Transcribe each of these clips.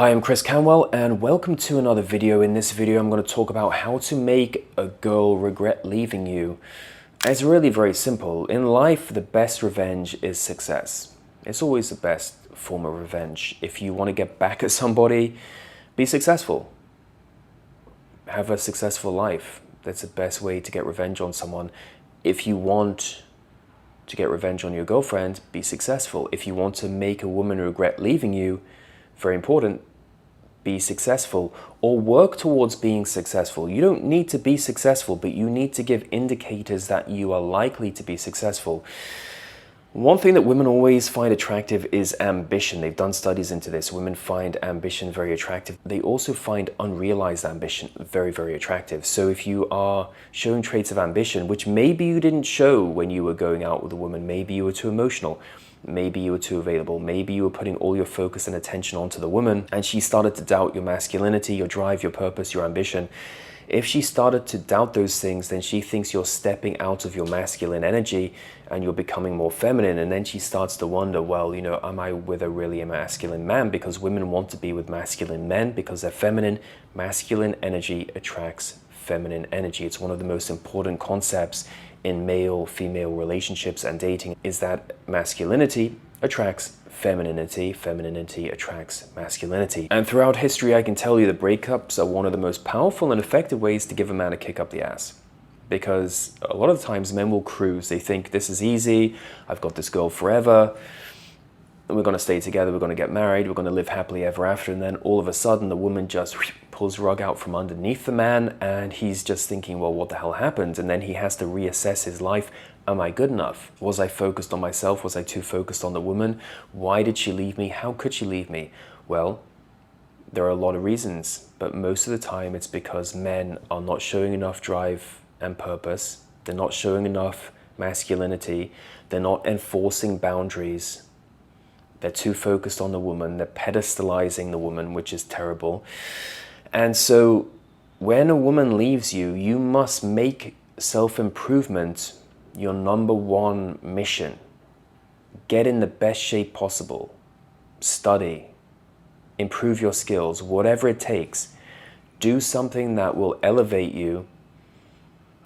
Hi, I'm Canwell and welcome to another video. In this video, I'm going to talk about how to make a girl regret leaving you. It's really very simple. In life, the best revenge is success. It's always the best form of revenge. If you want to get back at somebody, be successful. Have a successful life. That's the best way to get revenge on someone. If you want to get revenge on your girlfriend, be successful. If you want to make a woman regret leaving you, very important, be successful or work towards being successful. You don't need to be successful, but you need to give indicators that you are likely to be successful. One thing that women always find attractive is ambition. They've done studies into this. Women find ambition very attractive. They also find unrealized ambition very, very attractive. So if you are showing traits of ambition, which maybe you didn't show when you were going out with a woman, maybe you were too emotional, maybe you were too available, maybe you were putting all your focus and attention onto the woman, and she started to doubt your masculinity, your drive, your purpose, your ambition. If she started to doubt those things, then she thinks you're stepping out of your masculine energy and you're becoming more feminine. And then she starts to wonder, well, am I with a really masculine man? Because women want to be with masculine men because they're feminine. Masculine energy attracts feminine energy. It's one of the most important concepts in male-female relationships and dating, is that masculinity attracts femininity, femininity attracts masculinity. And throughout history, I can tell you that breakups are one of the most powerful and effective ways to give a man a kick up the ass. Because a lot of times men will cruise. They think, this is easy, I've got this girl forever, we're going to stay together, we're going to get married, we're going to live happily ever after. And then all of a sudden the woman just pulls the rug out from underneath the man, and he's just thinking, well, what the hell happened? And then he has to reassess his life. Am I good enough? Was I focused on myself? Was I too focused on the woman? Why did she leave me? How could she leave me? Well, there are a lot of reasons, but most of the time it's because men are not showing enough drive and purpose. They're not showing enough masculinity. They're not enforcing boundaries. They're too focused on the woman. They're pedestalizing the woman, which is terrible. And so when a woman leaves you, you must make self-improvement your number one mission. Get in the best shape possible. Study. Improve your skills, whatever it takes. Do something that will elevate you.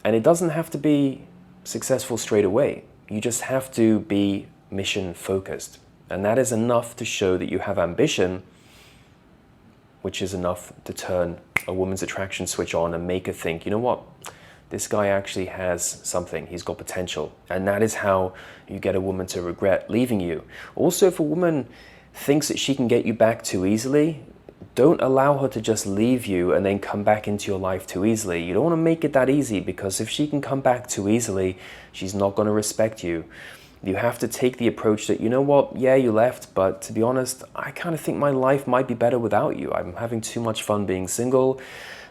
And it doesn't have to be successful straight away. You just have to be mission focused. And that is enough to show that you have ambition, which is enough to turn a woman's attraction switch on and make her think, you know what? This guy actually has something, he's got potential. And that is how you get a woman to regret leaving you. Also, if a woman thinks that she can get you back too easily, don't allow her to just leave you and then come back into your life too easily. You don't want to make it that easy, because if she can come back too easily, she's not going to respect you. You have to take the approach that, you know what, yeah, you left, but to be honest, I kind of think my life might be better without you. I'm having too much fun being single.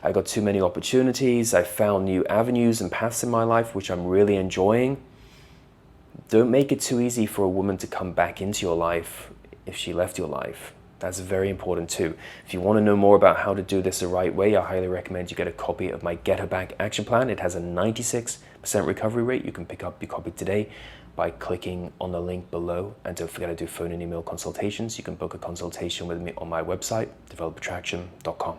I got too many opportunities. I found new avenues and paths in my life, which I'm really enjoying. Don't make it too easy for a woman to come back into your life if she left your life. That's very important too. If you want to know more about how to do this the right way, I highly recommend you get a copy of my Get Her Back action plan. It has a 96% recovery rate. You can pick up your copy today by clicking on the link below. And don't forget, I do phone and email consultations. You can book a consultation with me on my website, develofattraction.com.